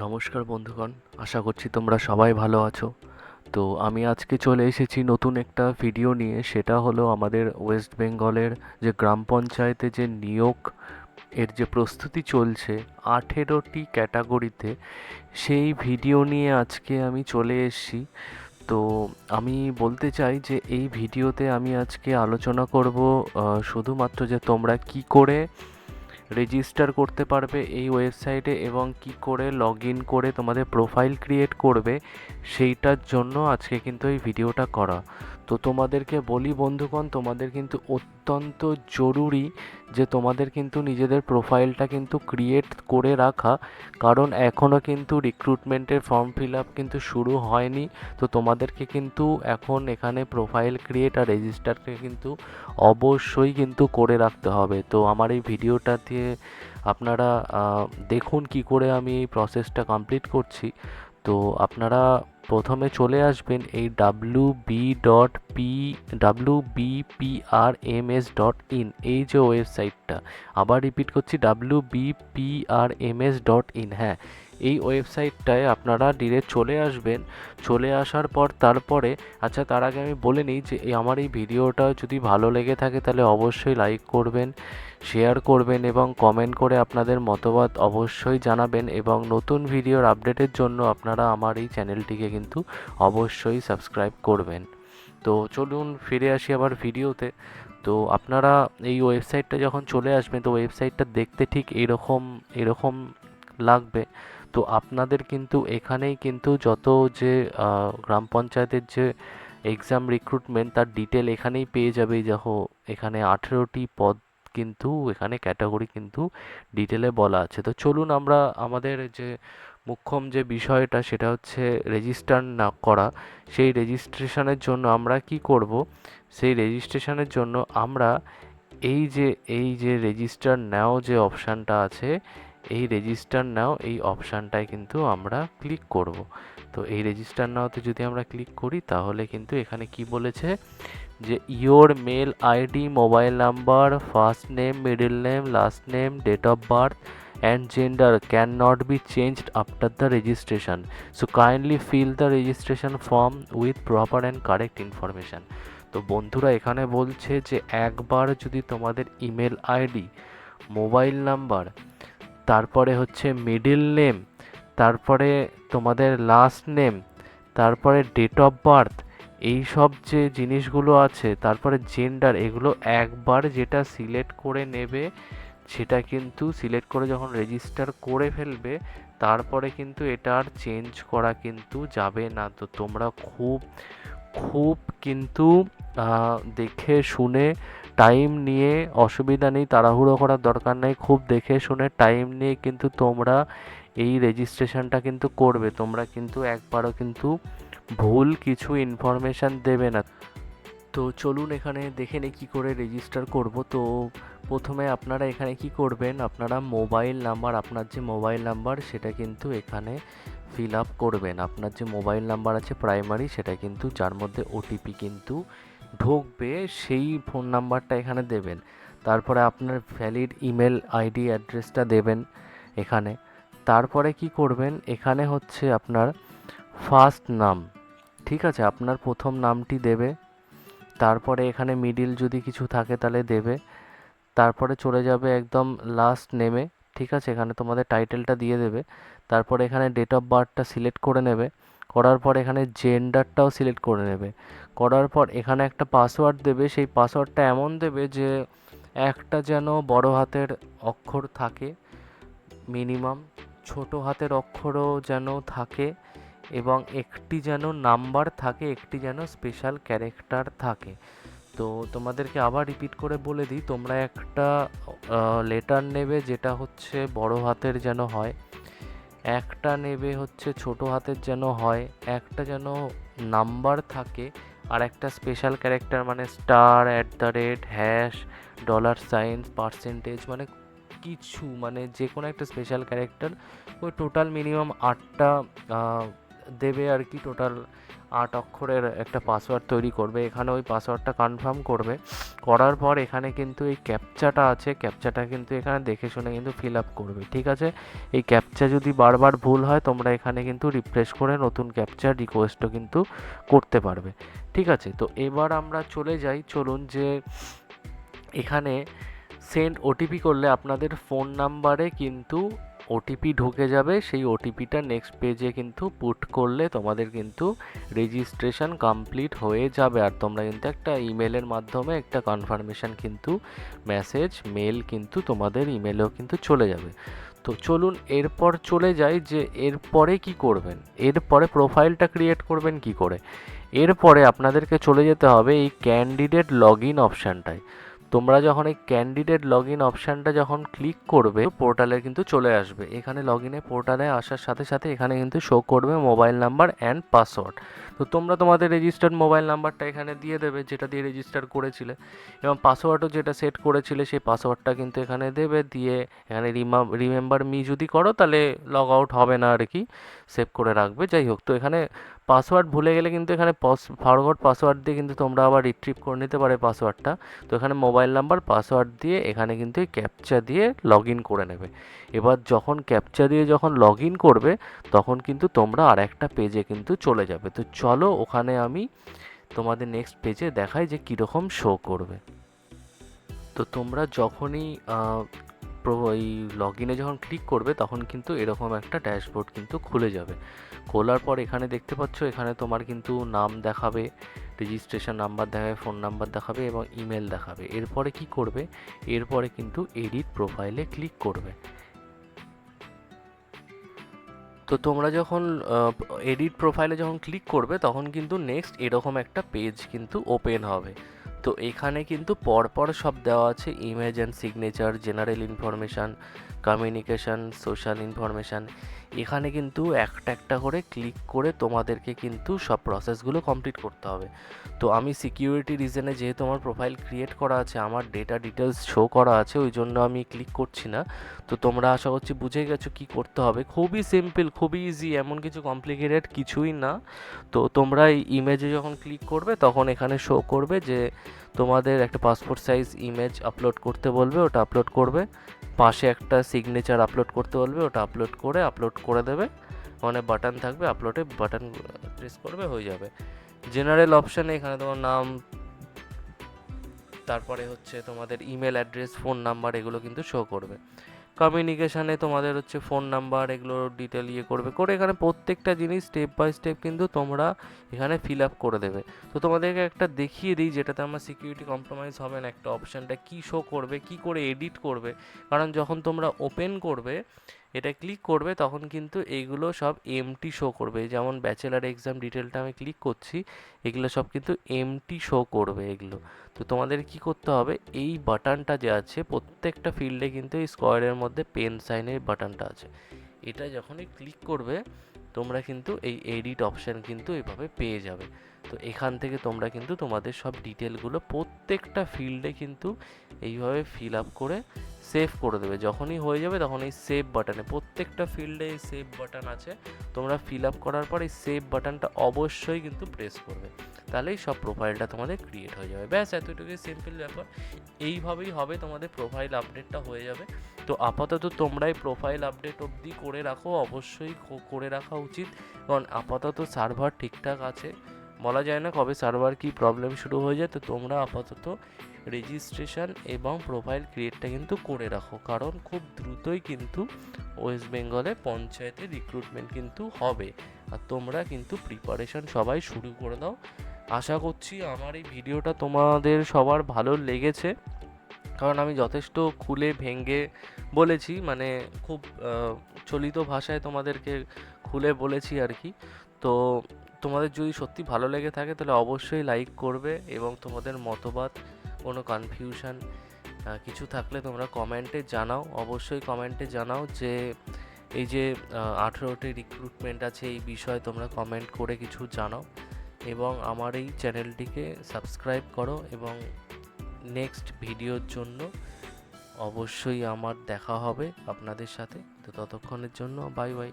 নমস্কার বন্ধুগণ, আশা করছি তোমরা সবাই ভালো আছো। তো আমি আজকে চলে এসেছি নতুন একটা ভিডিও নিয়ে। সেটা হলো আমাদের ওয়েস্ট বেঙ্গলের যে গ্রাম পঞ্চায়েতে যে নিয়োগ এর যে প্রস্তুতি চলছে 18টি ক্যাটাগরিতে, সেই ভিডিও নিয়ে আজকে আমি চলে এসেছি। তো আমি বলতে চাই যে এই ভিডিওতে আমি আজকে আলোচনা করব শুধুমাত্র যে তোমরা কি করে রেজিস্টার করতে পারবে এই ওয়েবসাইটে এবং কি করে লগ ইন করে তোমাদের প্রোফাইল ক্রিয়েট করবে, সেইটার জন্য আজকে কিন্তু এই ভিডিওটা করা। তো তোমাদেরকে বলি বন্ধুগণ, তোমাদের কিন্তু অত্যন্ত জরুরি যে তোমাদের কিন্তু নিজেদের প্রোফাইলটা কিন্তু ক্রিয়েট করে রাখা, কারণ এখনও কিন্তু রিক্রুটমেন্টের ফর্ম ফিল আপ কিন্তু শুরু হয়নি। তো তোমাদেরকে কিন্তু এখন এখানে প্রোফাইল ক্রিয়েট আর রেজিস্টারকে কিন্তু অবশ্যই কিন্তু করে রাখতে হবে। তো আমার এই ভিডিওটা দিয়ে আপনারা দেখুন কি করে আমি এই প্রসেসটা কমপ্লিট করছি। তো আপনারা প্রথমে চলে আসবেন এই wbprms.in, এই যে ওয়েবসাইটটা, আবার রিপিট করছি wbprms.in। হ্যাঁ, এই ওয়েবসাইটটায় আপনারা ডিরেক্ট চলে আসবেন। চলে আসার পর তারপরে, আচ্ছা তার আগে আমি বলে নিই যে আমার এই ভিডিওটা যদি ভালো লেগে থাকে তাহলে অবশ্যই লাইক করবেন, শেয়ার করবেন এবং কমেন্ট করে আপনাদের মতামত অবশ্যই জানাবেন, এবং নতুন ভিডিওর আপডেটের জন্য আপনারা আমার এই চ্যানেলটিকে কিন্তু অবশ্যই সাবস্ক্রাইব করবেন। তো চলুন ফিরে আসি আবার ভিডিওতে। তো আপনারা এই ওয়েবসাইটটা যখন চলে আসবেন, তো ওয়েবসাইটটা দেখতে ঠিক এরকম এরকম লাগবে। তো আপনাদের কিন্তু এখানেই কিন্তু যত যে গ্রাম পঞ্চায়েতের যে এক্সাম রিক্রুটমেন্ট তার ডিটেল এখানেই পেয়ে যাবে। দেখো এখানে 18টি পদ কিন্তু এখানে ক্যাটাগরি কিন্তু ডিটেলে বলা আছে। তো চলুন আমরা আমাদের যে মুখ্যম যে বিষয়টা সেটা হচ্ছে রেজিস্টার না করা। সেই রেজিস্ট্রেশনের জন্য আমরা কি করব? সেই রেজিস্ট্রেশনের জন্য আমরা এই যে রেজিস্টার নাও যে অপশানটা আছে, এই রেজিস্টার নাও এই অপশানটায় কিন্তু আমরা ক্লিক করব। তো এই রেজিস্টার নাওতে যদি আমরা ক্লিক করি তাহলে কিন্তু এখানে কি বলেছে যে your mail ID, mobile number, first name, middle name, last name, date of birth and gender cannot be changed after the registration, so kindly fill the registration form with proper and correct information। তো বন্ধুরা এখানে বলছে যে একবার যদি তোমাদের email ID, mobile number, তারপরে হচ্ছে মিডল নেম, তারপরে তোমাদের লাস্ট নেম, তারপরে ডেট অফ বার্থ, এই সব যে জিনিসগুলো আছে, তারপরে জেন্ডার, এগুলো একবার যেটা সিলেক্ট করে নেবে, সেটা কিন্তু সিলেক্ট করে যখন রেজিস্টার করে ফেলবে তারপরে কিন্তু এটা আর চেঞ্জ করা কিন্তু যাবে না। তো তোমরা খুব খুব কিন্তু দেখে শুনে টাইম নিয়ে, অসুবিধা নেই, তাড়াহুড়ো করার দরকার নেই, খুব দেখে শুনে টাইম নিয়ে কিন্তু তোমরা এই রেজিস্ট্রেশনটা কিন্তু করবে। তোমরা কিন্তু একবারও কিন্তু ভুল কিছু ইনফরমেশান দেবে না। তো চলুন এখানে দেখে নিই কী করে রেজিস্টার করব। তো প্রথমে আপনারা এখানে কি করবেন, আপনারা মোবাইল নাম্বার, আপনার যে মোবাইল নাম্বার সেটা কিন্তু এখানে ফিল আপ করবেন। আপনার যে মোবাইল নাম্বার আছে প্রাইমারি, সেটা কিন্তু যার মধ্যে ওটিপি কিন্তু ঢুকবে, সেই ফোন নাম্বারটা এখানে দেবেন। তারপরে আপনার ভ্যালিড ইমেল আইডি অ্যাড্রেসটা দেবেন এখানে। তারপরে কি করবেন, এখানে হচ্ছে আপনার ফার্স্ট নাম, ঠিক আছে, আপনার প্রথম নামটি দেবে। তারপরে এখানে মিডিল যদি কিছু থাকে তাহলে দেবে। তারপরে চলে যাবে একদম লাস্ট নেমে, ঠিক আছে, এখানে তোমাদের টাইটেলটা দিয়ে দেবে। তারপরে এখানে ডেট অফ বার্থটা সিলেক্ট করে নেবে। করার পর এখানে জেন্ডারটাও সিলেক্ট করে নেবে। করার পর এখানে একটা পাসওয়ার্ড দেবে। সেই পাসওয়ার্ডটা এমন দেবে যে একটা যেন বড় হাতের অক্ষর থাকে মিনিমাম, ছোট হাতের অক্ষরও যেন থাকে, এবং একটি যেন নাম্বার থাকে, একটি যেন স্পেশাল ক্যারেক্টার থাকে। তো তোমাদেরকে আবার রিপিট করে বলে দিই, তোমরা একটা লেটার নেবে যেটা হচ্ছে বড় হাতের যেন হয়, একটা নেবে হচ্ছে ছোট হাতের যেন হয়, একটা যেন নাম্বার থাকে, আর একটা স্পেশাল ক্যারেক্টার মানে star, at the rate, hash, dollar sign, percentage, মানে কিছু মানে যে কোনো একটা স্পেশাল ক্যারেক্টার। ওই টোটাল মিনিমাম 8টা দেবে আর কি, টোটাল 8 অক্ষরের একটা পাসওয়ার্ড তৈরি করবে। এখানে ওই পাসওয়ার্ডটা কনফার্ম করবে, করার পর এখানে কিন্তু এই ক্যাপচাটা আছে, ক্যাপচাটা কিন্তু এখানে দেখে শুনে কিন্তু ফিল আপ করবে, ঠিক আছে। এই ক্যাপচা যদি বারবার ভুল হয় তোমরা এখানে কিন্তু রিফ্রেশ করে নতুন ক্যাপচা রিকোয়েস্টও কিন্তু করতে পারবে, ঠিক আছে। তো এবার আমরা চলে যাই, চলুন, যে এখানে সেন্ড ওটিপি করলে আপনাদের ফোন নাম্বারে কিন্তু ওটিপি ঢুকে যাবে। সেই ওটিপিটা নেক্সট পেজে কিন্তু পুট করলে তোমাদের কিন্তু রেজিস্ট্রেশন কমপ্লিট হয়ে যাবে, আর তোমরা কিন্তু একটা ইমেলের মাধ্যমে একটা কনফার্মেশন কিন্তু মেসেজ মেল কিন্তু তোমাদের ইমেলেও কিন্তু চলে যাবে। তো চলুন এরপর চলে যাই যে এরপরে কি করবেন, এরপরে প্রোফাইলটা ক্রিয়েট করবেন কি করে। এরপরে আপনাদেরকে চলে যেতে হবে এই ক্যান্ডিডেট লগ ইন অপশানটায়। তোমরা যখন এই ক্যান্ডিডেট লগ ইন অপশানটা যখন ক্লিক করবে পোর্টালে কিন্তু চলে আসবে। এখানে লগ ইনে পোর্টালে আসার সাথে সাথে এখানে কিন্তু শো করবে মোবাইল নাম্বার অ্যান্ড পাসওয়ার্ড। তো তোমরা তোমাদের রেজিস্টার্ড মোবাইল নাম্বারটা এখানে দিয়ে দেবে যেটা দিয়ে রেজিস্টার করেছিলে, এবং পাসওয়ার্ডও যেটা সেট করেছিলে সেই পাসওয়ার্ডটা কিন্তু এখানে দেবে। দিয়ে এখানে রিমেম্বার মি যদি করো তাহলে লগ আউট হবে না আর কি, সেভ করে রাখবে। যাই হোক, তো এখানে পাসওয়ার্ড ভুলে গেলে কিন্তু এখানে ফরগট পাসওয়ার্ড দিয়ে কিন্তু তোমরা আবার রিট্রিভ করে নিতে পারে পাসওয়ার্ডটা। তো এখানে মোবাইল নাম্বার পাসওয়ার্ড দিয়ে এখানে কিন্তু এই ক্যাপচা দিয়ে লগ ইন করে নেবে। এবার যখন ক্যাপচা দিয়ে যখন লগ ইন করবে তখন কিন্তু তোমরা আর একটা পেজে কিন্তু চলে যাবে। তো চলো ওখানে আমি তোমাদের নেক্সট পেজে দেখাই যে কীরকম শো করবে। তো তোমরা যখনই এই লগ ইনে যখন ক্লিক করবে তখন কিন্তু এরকম একটা ড্যাশবোর্ড কিন্তু খুলে যাবে। খোলার পর এখানে দেখতে পাচ্ছ এখানে তোমার কিন্তু নাম দেখাবে, রেজিস্ট্রেশন নাম্বার দেখাবে, ফোন নাম্বার দেখাবে এবং ইমেল দেখাবে। এরপরে কি করবে, এরপরে কিন্তু এডিট প্রোফাইলে ক্লিক করবে। তো তোমরা যখন এডিট প্রোফাইলে যখন ক্লিক করবে তখন কিন্তু নেক্সট এরকম একটা পেজ কিন্তু ওপেন হবে। তো এখানে কিন্তু পরপর সব দেওয়া আছে, image and signature, general information, communication, social information. এখানে কিন্তু একটা একটা করে ক্লিক করে তোমাদেরকে কিন্তু সব প্রসেসগুলো কমপ্লিট করতে হবে। তো আমি সিকিউরিটি রিজনে যেহেতু আমার প্রোফাইল ক্রিয়েট করা আছে, আমার ডেটা ডিটেলস শো করা আছে, ওই জন্য আমি ক্লিক করছি না। তো তোমরা আশা করছি বুঝে গেছো কী করতে হবে। খুবই সিম্পল, খুবই ইজি, এমন কিছু কমপ্লিকেটেড কিছুই না। তো তোমরা এই ইমেজে যখন ক্লিক করবে তখন এখানে শো করবে যে তোমাদের একটা পাসপোর্ট সাইজ ইমেজ আপলোড করতে বলবে, ওটা আপলোড করবে। পাশে একটা সিগনেচার আপলোড করতে বলবে, ওটা আপলোড করে দেবে। মানে বাটন থাকবে, আপলোডে বাটন প্রেস করবে, হয়ে যাবে। জেনারেল অপশানে এখানে তোমার নাম, তারপরে হচ্ছে তোমাদের ইমেল অ্যাড্রেস, ফোন নাম্বার, এগুলো কিন্তু শো করবে। কমিউনিকেশানে তোমাদের হচ্ছে ফোন নাম্বার, এগুলো ডিটেল করে এখানে প্রত্যেকটা জিনিস স্টেপ বাই স্টেপ কিন্তু তোমরা এখানে ফিল আপ করে দেবে। তো তোমাদেরকে একটা দেখিয়ে দিই যেটাতে আমার সিকিউরিটি কম্প্রোমাইজ হবে না, একটা অপশানটা কী শো করবে, কী করে এডিট করবে। কারণ যখন তোমরা ওপেন করবে, এটা ক্লিক করবে, তখন কিন্তু এইগুলো সব এমটি শো করবে। যেমন ব্যাচেলার এক্সাম ডিটেলটা আমি ক্লিক করছি, এগুলো সব কিন্তু এমটি শো করবে এগুলো। তো তোমাদের কি করতে হবে, এই বাটনটা যে আছে প্রত্যেকটা ফিল্ডে কিন্তু এই স্কোয়ারের মধ্যে পেন সাইনের বাটনটা আছে, এটা যখনই ক্লিক করবে তোমরা কিন্তু এই এডিট অপশান কিন্তু এইভাবে পেয়ে যাবে। তো এখান থেকে তোমরা কিন্তু তোমাদের সব ডিটেলগুলো প্রত্যেকটা ফিল্ডে কিন্তু এইভাবে ফিল আপ করে সেভ করে দেবে। যখনই হয়ে যাবে তখন এই সেভ বাটনে, প্রত্যেকটা ফিল্ডে এই সেভ বাটন আছে, তোমরা ফিল আপ করার পর এই সেভ বাটনটা অবশ্যই কিন্তু প্রেস করবে, তাহলেই সব প্রোফাইলটা তোমাদের ক্রিয়েট হয়ে যাবে। ব্যাস এতটুকুই সিম্পল ব্যাপার। এইভাবেই হবে তোমাদের প্রোফাইল আপডেটটা হয়ে যাবে। তো আপাতত তোমরা এই প্রোফাইল আপডেট অবধি করে রাখো, অবশ্যই করে রাখা উচিত, কারণ আপাতত সার্ভার ঠিকঠাক আছে, বলা যায় না কবে সার্ভার কি প্রবলেম শুরু হয়ে যায়। তো তোমরা আপাতত রেজিস্ট্রেশন এবং প্রোফাইল ক্রিয়েটটা কিন্তু করে রাখো, কারণ খুব দ্রুতই কিন্তু ওয়েস্ট বেঙ্গলে পঞ্চায়েতের রিক্রুটমেন্ট কিন্তু হবে, আর তোমরা কিন্তু প্রিপারেশন সবাই শুরু করে দাও। আশা করছি আমার এই ভিডিওটা তোমাদের সবার ভালো লেগেছে, কারণ আমি যথেষ্ট খুলে ভেঙে বলেছি, মানে খুব চলিত ভাষায় তোমাদেরকে খুলে বলেছি আর কি। তো তোমাদের যদি সত্যি ভালো লেগে থাকে তাহলে অবশ্যই লাইক করবে, এবং তোমাদের মতবাদ, কোনো কনফিউশন কিছু থাকলে তোমরা কমেন্টে জানাও, অবশ্যই কমেন্টে জানাও যে এই যে 18টি রিক্রুটমেন্ট আছে এই বিষয়ে তোমরা কমেন্ট করে কিছু জানাও, এবং আমার এই চ্যানেলটিকে সাবস্ক্রাইব করো, এবং নেক্সট ভিডিওর জন্য অবশ্যই আমার দেখা হবে আপনাদের সাথে। তো ততক্ষণের জন্য বাই বাই।